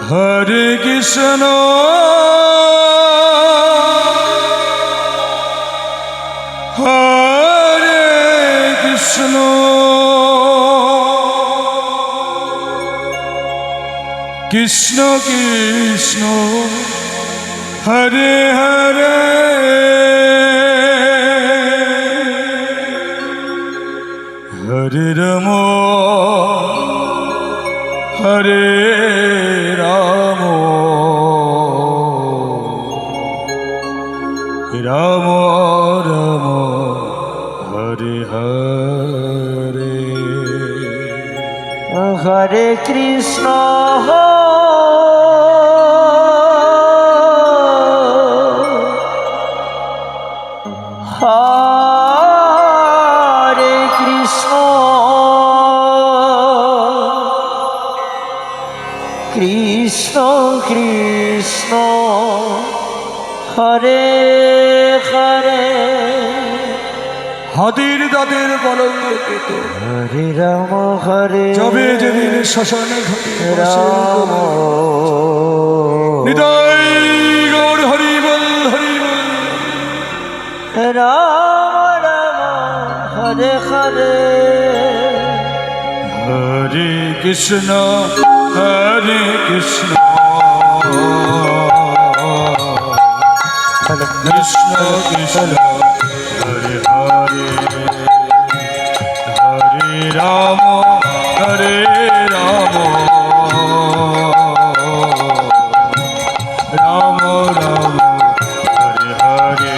হরে কৃষ্ণ হরে কৃষ্ণ কৃষ্ণ কৃষ্ণ হরে হরে হরে রাম হরে রাম রাম রাম হরে হরে হরে কৃষ্ণ হরে কৃষ্ণ কৃষ্ণ কৃষ্ণ হরে হরে হাতির দাঁতের পলঙ্ক পেত হরে রাম হরে যাবে যেদিন শ্মশানে ঘাটে রাম হৃদয় গৌর হরি বল রাম রাম হরে হরে হরে কৃষ্ণ হরে কৃষ্ণ কৃষ্ণ কৃষ্ণ হরে হরে হরে রাম হরে রাম রাম রাম হরে হরে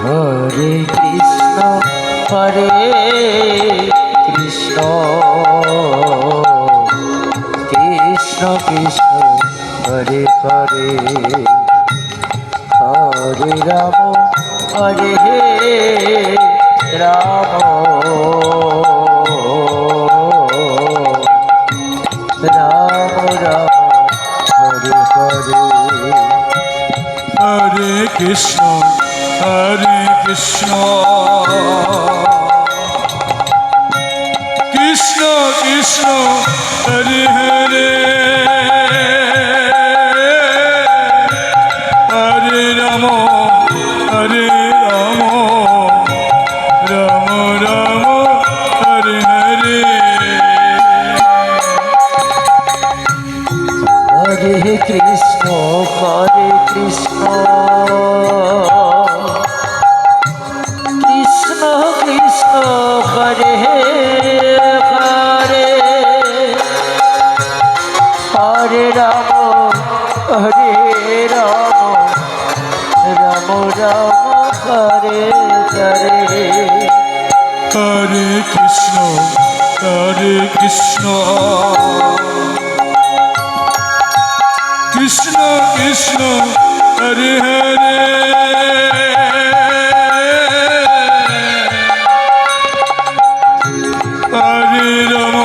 হরে কৃষ্ণ হরে কৃষ্ণ কৃষ্ণ কৃষ্ণ হরে হরে হরে রাম হরে রাম রাম রাম হরে হরে হরে কৃষ্ণ কৃষ্ণ কৃষ্ণ হরে হরে হরে রাম হরে রাম রাম রাম হরে হরে হরে কৃষ্ণ কৃষ্ণ কৃষ্ণ হরে হরে হরে রাম রাম রাম হরে হরে হরে কৃষ্ণ কৃষ্ণ কৃষ্ণ হরে হরে হরে রাম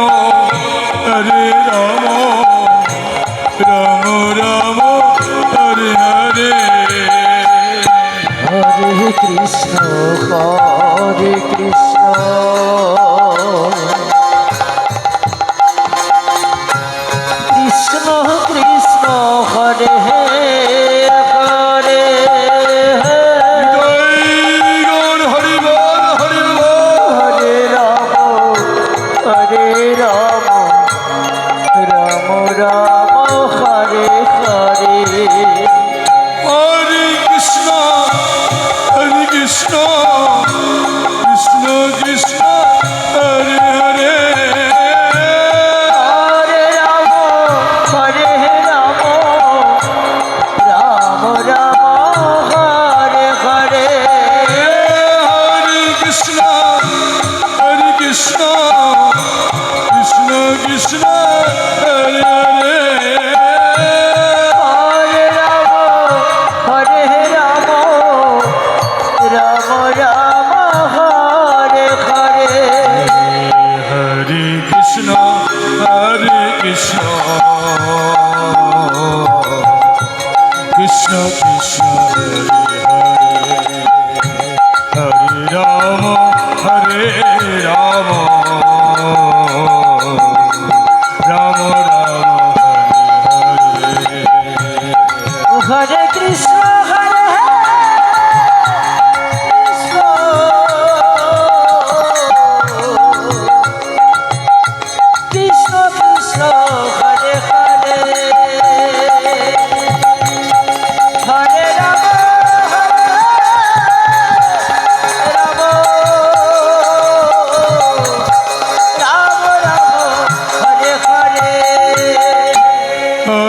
রাম রাম হরে হরে হরে কৃষ্ণ কৃষ্ণ কৃষ্ণ হরে হরে গৌর হরি বল হরে রাম রাম রাম হরে হরে হরে কৃষ্ণ কৃষ্ণ কৃষ্ণ হরে হরে হরে রাম রাম রাম হরে হরে হরে কৃষ্ণ কৃষ্ণ কৃষ্ণ হরে হরে হরে রাম রাম রাম হরে হরে হরে কৃষ্ণ কৃষ্ণ কৃষ্ণ হরে হরে হরে রাম হরে রাম রাম রাম হরে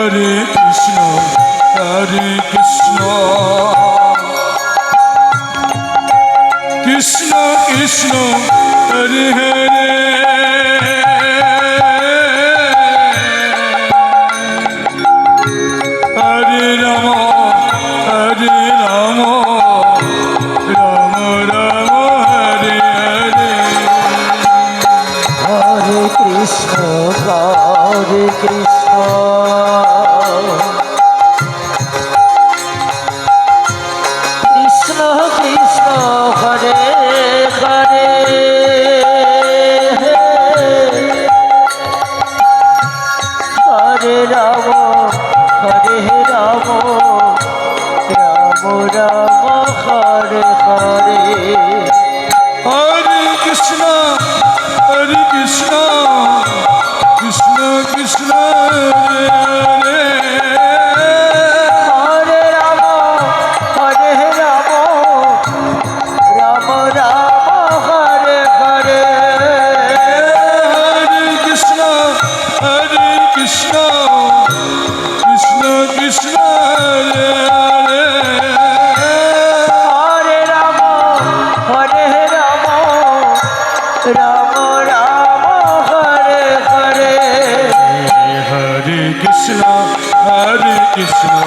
Hare Krishna, Hare Krishna, Krishna Krishna, Hare Hare, Hare Rama, Hare Rama, Rama Rama, Hare Hare. Hare Krishna, Hare Krishna, Krishna Krishna, Hare Hare, Hare Rama, Hare Rama, Rama Rama, Hare Hare. Hare Krishna, Hare Krishna, Krishna Krishna, Hare Hare, Hare Rama, Hare Rama, Rama Rama, Hare Hare. Hare Krishna, Hare Krishna, Krishna Krishna, Hare Hare, Hare Rama, Hare Rama, Rama Rama, Hare Hare. Hare Krishna, Hare Krishna,